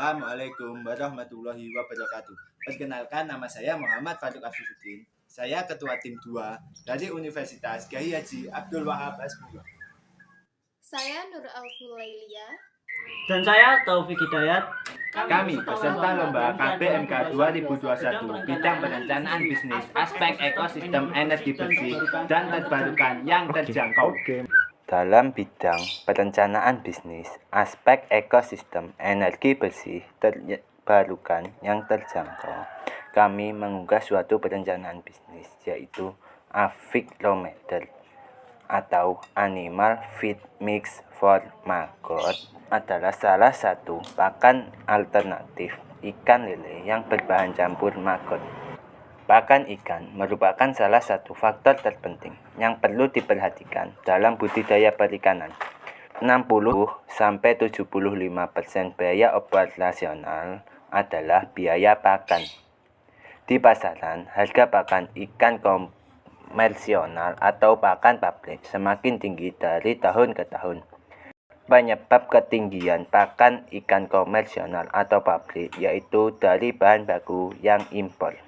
Assalamualaikum warahmatullahi wabarakatuh. Perkenalkan, nama saya Muhammad Fatuk Afifuddin. Saya Ketua Tim 2 dari Universitas Kiai Haji Abdul Wahab Hasbullah. Saya Nur Alfulailia. Dan saya Taufik Hidayat. Kami peserta lomba KBMK 2021 bidang perencanaan bisnis, aspek ekosistem energi bersih dan terbarukan yang terjangkau. Dalam bidang perencanaan bisnis, aspek ekosistem energi bersih terbarukan yang terjangkau, kami mengunggah suatu perencanaan bisnis, yaitu Avilometer atau Animal Feed Mix for Maggot adalah salah satu pakan alternatif ikan lele yang berbahan campur maggot. Pakan ikan merupakan salah satu faktor terpenting yang perlu diperhatikan dalam budidaya perikanan. 60-75% biaya operasional adalah biaya pakan. Di pasaran, harga pakan ikan komersional atau pakan pabrik semakin tinggi dari tahun ke tahun. Penyebab ketinggian pakan ikan komersional atau pabrik yaitu dari bahan baku yang impor.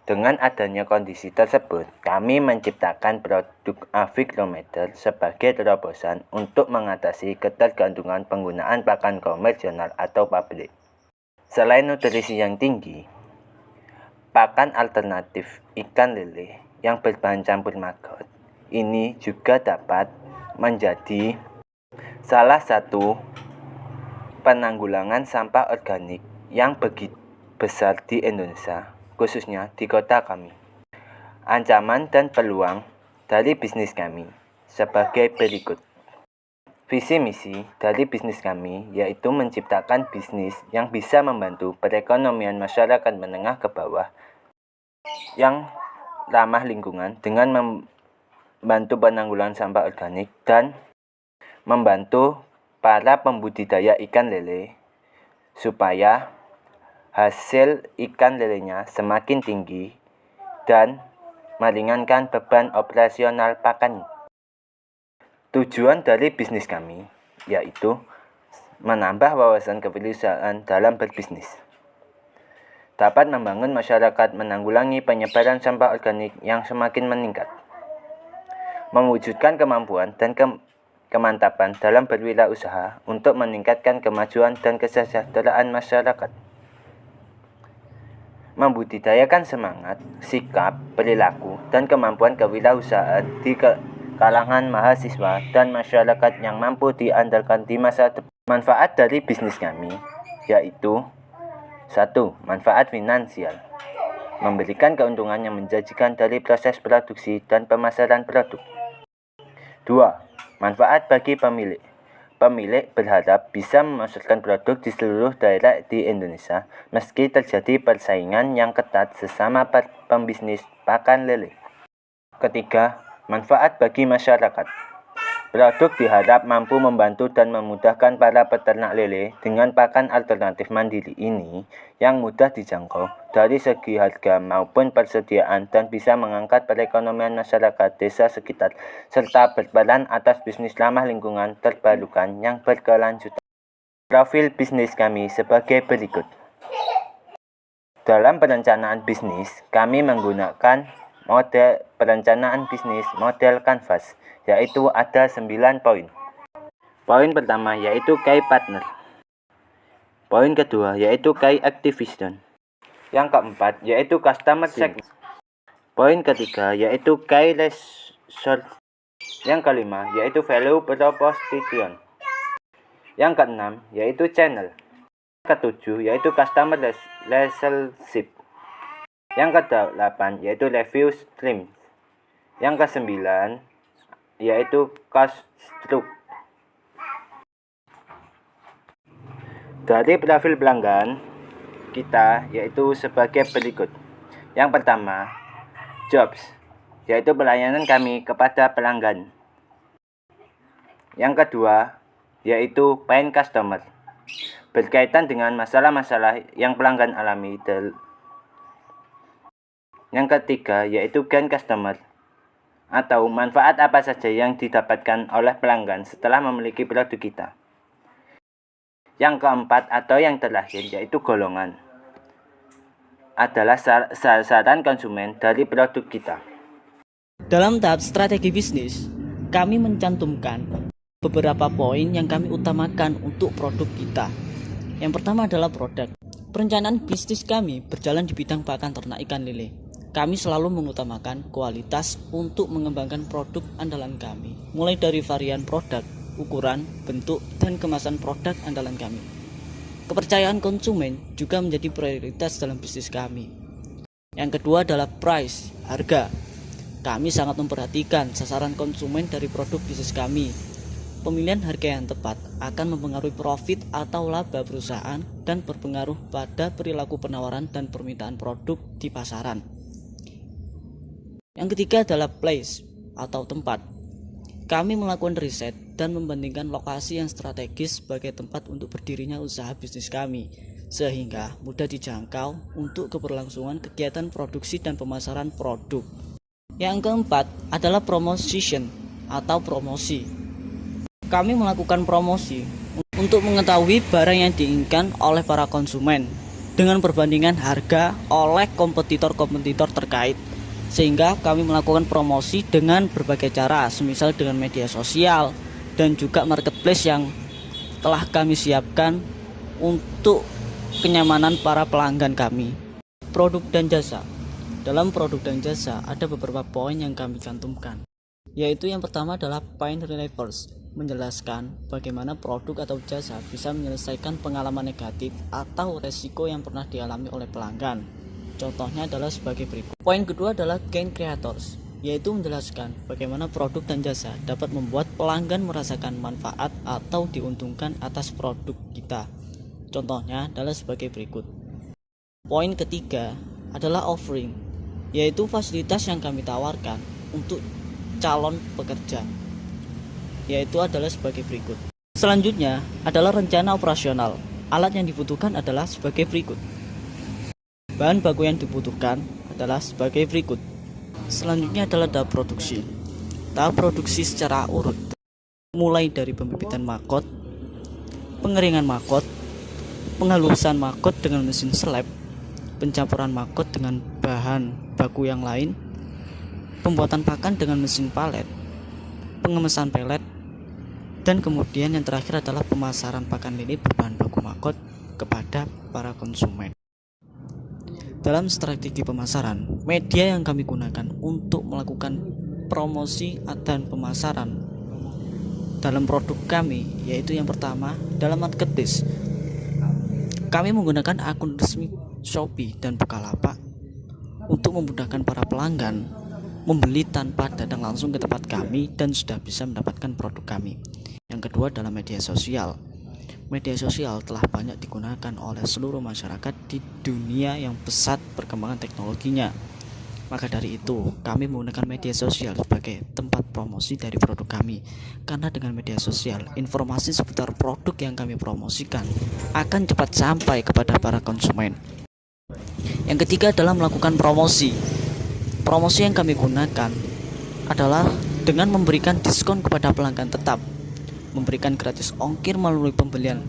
Dengan adanya kondisi tersebut, kami menciptakan produk Avilometer sebagai terobosan untuk mengatasi ketergantungan penggunaan pakan komersional atau pabrik. Selain nutrisi yang tinggi, pakan alternatif ikan lele yang berbahan campur maggot ini juga dapat menjadi salah satu penanggulangan sampah organik yang begitu besar di Indonesia, khususnya di kota kami. Ancaman dan peluang dari bisnis kami sebagai berikut. Visi misi dari bisnis kami yaitu menciptakan bisnis yang bisa membantu perekonomian masyarakat menengah ke bawah yang ramah lingkungan dengan membantu penanggulangan sampah organik dan membantu para pembudidaya ikan lele supaya hasil ikan lelenya semakin tinggi dan meringankan beban operasional pakan. Tujuan dari bisnis kami yaitu menambah wawasan kewirausahaan dalam berbisnis, dapat membangun masyarakat menanggulangi penyebaran sampah organik yang semakin meningkat, mewujudkan kemampuan dan kemantapan dalam berwirausaha untuk meningkatkan kemajuan dan kesejahteraan masyarakat, membudidayakan semangat, sikap, perilaku, dan kemampuan kewirausahaan di kalangan mahasiswa dan masyarakat yang mampu diandalkan di masa depan. Manfaat dari bisnis kami yaitu 1. Manfaat finansial, memberikan keuntungan yang menjanjikan dari proses produksi dan pemasaran produk. 2. Manfaat bagi pemilik. Pemilik berharap bisa memasarkan produk di seluruh daerah di Indonesia meski terjadi persaingan yang ketat sesama pembisnis pakan lele. Ketiga, manfaat bagi masyarakat. Produk diharap mampu membantu dan memudahkan para peternak lele dengan pakan alternatif mandiri ini yang mudah dijangkau dari segi harga maupun persediaan dan bisa mengangkat perekonomian masyarakat desa sekitar serta berperan atas bisnis ramah lingkungan terbarukan yang berkelanjutan. Profil bisnis kami sebagai berikut. Dalam perencanaan bisnis, kami menggunakan model perencanaan bisnis model Canvas, yaitu ada 9 poin. Poin pertama yaitu key partner. Poin kedua yaitu key activation. Yang keempat yaitu customer segment. Poin ketiga yaitu key resource. Yang kelima yaitu value proposition. Yang keenam yaitu channel. Ketujuh yaitu customer relationship. Yang ke-8 yaitu review stream. Yang ke-9 yaitu cost structure. Dari profil pelanggan kita yaitu sebagai berikut. Yang pertama, jobs, yaitu pelayanan kami kepada pelanggan. Yang kedua yaitu pain customer, berkaitan dengan masalah-masalah yang pelanggan alami. Yang ketiga yaitu gain customer, atau manfaat apa saja yang didapatkan oleh pelanggan setelah memiliki produk kita. Yang keempat atau yang terakhir yaitu golongan. Adalah sasaran konsumen dari produk kita. Dalam tahap strategi bisnis, kami mencantumkan beberapa poin yang kami utamakan untuk produk kita. Yang pertama adalah produk. Perencanaan bisnis kami berjalan di bidang pakan ternak ikan lele. Kami selalu mengutamakan kualitas untuk mengembangkan produk andalan kami, mulai dari varian produk, ukuran, bentuk, dan kemasan produk andalan kami. Kepercayaan konsumen juga menjadi prioritas dalam bisnis kami. Yang kedua adalah price, harga. Kami sangat memperhatikan sasaran konsumen dari produk bisnis kami. Pemilihan harga yang tepat akan mempengaruhi profit atau laba perusahaan dan berpengaruh pada perilaku penawaran dan permintaan produk di pasaran. Yang ketiga adalah place atau tempat. Kami melakukan riset dan membandingkan lokasi yang strategis sebagai tempat untuk berdirinya usaha bisnis kami, sehingga mudah dijangkau untuk keberlangsungan kegiatan produksi dan pemasaran produk. Yang keempat adalah promotion atau promosi. Kami melakukan promosi untuk mengetahui barang yang diinginkan oleh para konsumen dengan perbandingan harga oleh kompetitor-kompetitor terkait. Sehingga kami melakukan promosi dengan berbagai cara, semisal dengan media sosial dan juga marketplace yang telah kami siapkan untuk kenyamanan para pelanggan kami. Produk dan jasa. Dalam produk dan jasa ada beberapa poin yang kami cantumkan, yaitu yang pertama adalah point relievers, menjelaskan bagaimana produk atau jasa bisa menyelesaikan pengalaman negatif atau resiko yang pernah dialami oleh pelanggan. Contohnya adalah sebagai berikut. Poin kedua adalah gain creators, yaitu menjelaskan bagaimana produk dan jasa dapat membuat pelanggan merasakan manfaat atau diuntungkan atas produk kita. Contohnya adalah sebagai berikut. Poin ketiga adalah offering, yaitu fasilitas yang kami tawarkan untuk calon pekerja, yaitu adalah sebagai berikut. Selanjutnya adalah rencana operasional. Alat yang dibutuhkan adalah sebagai berikut. Bahan baku yang dibutuhkan adalah sebagai berikut. Selanjutnya adalah tahap produksi. Tahap produksi secara urut, mulai dari pembibitan maggot, pengeringan maggot, penghalusan maggot dengan mesin slab, pencampuran maggot dengan bahan baku yang lain, pembuatan pakan dengan mesin palet, pengemesan pelet, dan kemudian yang terakhir adalah pemasaran pakan lele berbahan baku maggot kepada para konsumen. Dalam strategi pemasaran, media yang kami gunakan untuk melakukan promosi dan pemasaran dalam produk kami, yaitu yang pertama dalam marketplace. Kami menggunakan akun resmi Shopee dan Bukalapak untuk memudahkan para pelanggan membeli tanpa datang langsung ke tempat kami dan sudah bisa mendapatkan produk kami. Yang kedua adalah media sosial. Media sosial telah banyak digunakan oleh seluruh masyarakat di dunia yang pesat perkembangan teknologinya. Maka dari itu, kami menggunakan media sosial sebagai tempat promosi dari produk kami. Karena dengan media sosial, informasi seputar produk yang kami promosikan akan cepat sampai kepada para konsumen. Yang ketiga adalah melakukan promosi. Promosi yang kami gunakan adalah dengan memberikan diskon kepada pelanggan tetap, memberikan gratis ongkir melalui pembelian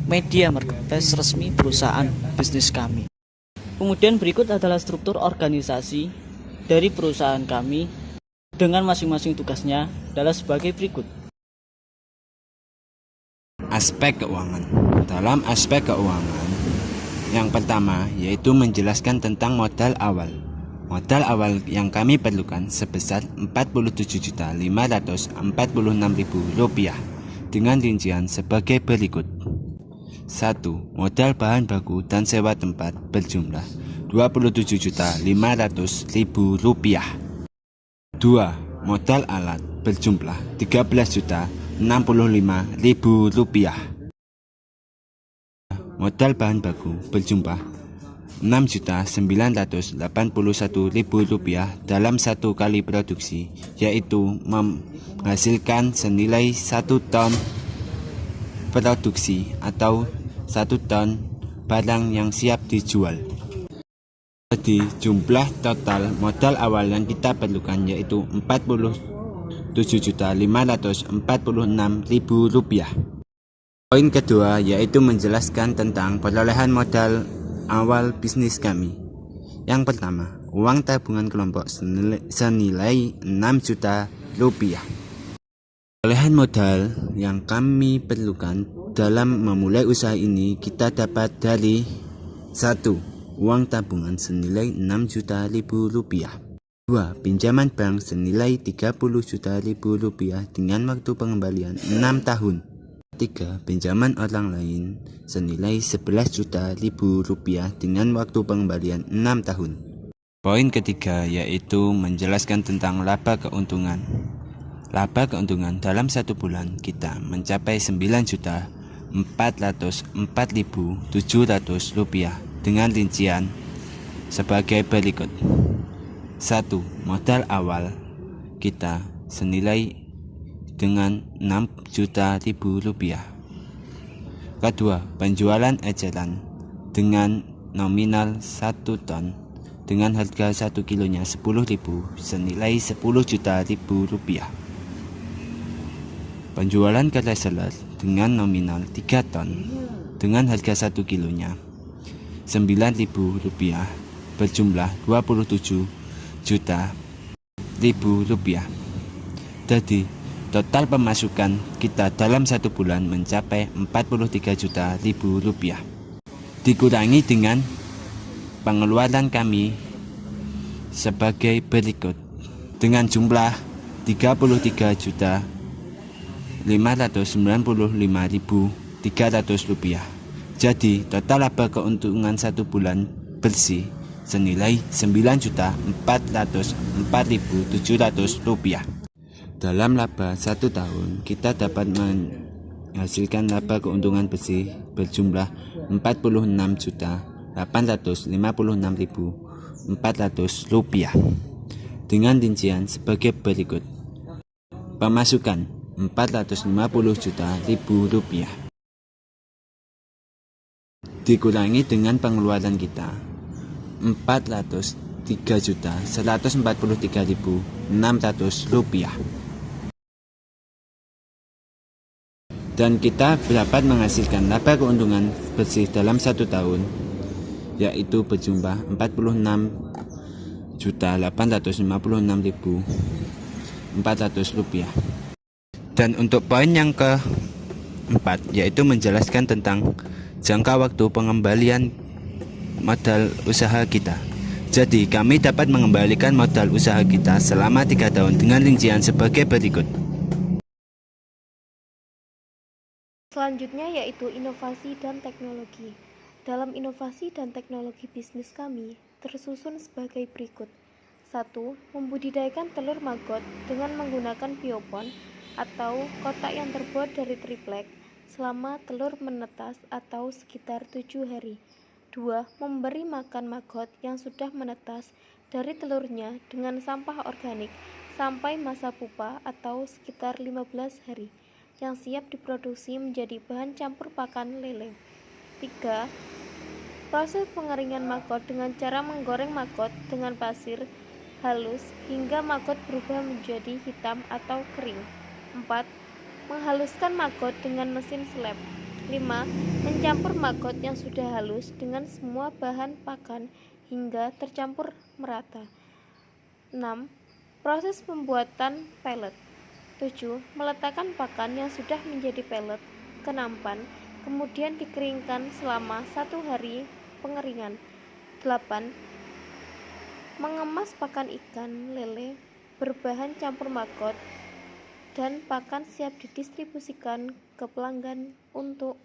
media marketplace resmi perusahaan bisnis kami. Kemudian berikut adalah struktur organisasi dari perusahaan kami dengan masing-masing tugasnya adalah sebagai berikut. Aspek keuangan. Dalam aspek keuangan, yang pertama yaitu menjelaskan tentang modal awal. Modal awal yang kami perlukan sebesar Rp47.546.000 dengan rincian sebagai berikut. 1. Modal bahan baku dan sewa tempat berjumlah Rp27.500.000. 2. Modal alat berjumlah Rp13.065.000. Modal bahan baku berjumlah Rp6.981.000 dalam satu kali produksi, yaitu menghasilkan senilai 1 ton produksi atau 1 ton barang yang siap dijual. Jadi jumlah total modal awal yang kita perlukan yaitu Rp47.546.000. Poin kedua yaitu menjelaskan tentang perolehan modal awal bisnis kami. Yang pertama, uang tabungan kelompok senilai 6 juta rupiah. Perolehan modal yang kami perlukan dalam memulai usaha ini kita dapat dari 1. Uang tabungan senilai 6 juta rupiah. 2. Pinjaman bank senilai 30 juta rupiah dengan waktu pengembalian 6 tahun. 3. Pinjaman orang lain senilai 11 juta rupiah dengan waktu pengembalian 6 tahun. Poin ketiga yaitu menjelaskan tentang laba keuntungan. Laba keuntungan dalam 1 bulan kita mencapai 9.404.700 rupiah dengan rincian sebagai berikut. 1. Modal awal kita senilai dengan 6 juta rupiah. Kedua, penjualan eceran dengan nominal 1 ton dengan harga 1 kilonya 10.000 senilai 10 juta rupiah. Penjualan ke reseller dengan nominal 3 ton dengan harga 1 kilonya 9.000 rupiah berjumlah 27 juta rupiah. Jadi total pemasukan kita dalam 1 bulan mencapai 43 juta rupiah. Dikurangi dengan pengeluaran kami sebagai berikut. Dengan jumlah 33.595.300 rupiah. Jadi total laba keuntungan 1 bulan bersih senilai 9.404.700 rupiah. Dalam laba 1 tahun, kita dapat menghasilkan laba keuntungan bersih berjumlah 46.856.400 rupiah. Dengan rincian sebagai berikut. Pemasukan 450 juta rupiah. Dikurangi dengan pengeluaran kita 403.143.600 rupiah. Dan kita dapat menghasilkan laba keuntungan bersih dalam 1 tahun yaitu berjumlah 46.856.400 rupiah. Dan untuk poin yang keempat yaitu menjelaskan tentang jangka waktu pengembalian modal usaha kita. Jadi kami dapat mengembalikan modal usaha kita selama 3 tahun dengan rincian sebagai berikut. Selanjutnya yaitu inovasi dan teknologi. Dalam inovasi dan teknologi bisnis kami tersusun sebagai berikut. 1. Membudidayakan telur maggot dengan menggunakan biopon atau kotak yang terbuat dari triplek selama telur menetas atau sekitar 7 hari. 2. Memberi makan maggot yang sudah menetas dari telurnya dengan sampah organik sampai masa pupa atau sekitar 15 hari yang siap diproduksi menjadi bahan campur pakan lele. 3. Proses pengeringan maggot dengan cara menggoreng maggot dengan pasir halus hingga maggot berubah menjadi hitam atau kering. 4. Menghaluskan maggot dengan mesin slab. 5. Mencampur maggot yang sudah halus dengan semua bahan pakan hingga tercampur merata. 6. Proses pembuatan pellet. 7. Meletakkan pakan yang sudah menjadi pellet ke nampan, kemudian dikeringkan selama 1 hari pengeringan. 8. Mengemas pakan ikan lele berbahan campur maggot dan pakan siap didistribusikan ke pelanggan untuk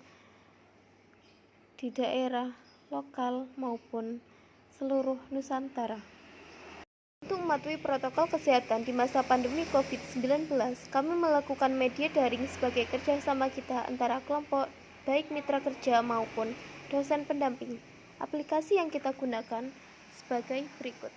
di daerah lokal maupun seluruh Nusantara. Untuk mematuhi protokol kesehatan di masa pandemi COVID-19, kami melakukan media daring sebagai kerjasama kita antara kelompok, baik mitra kerja maupun dosen pendamping. Aplikasi yang kita gunakan sebagai berikut.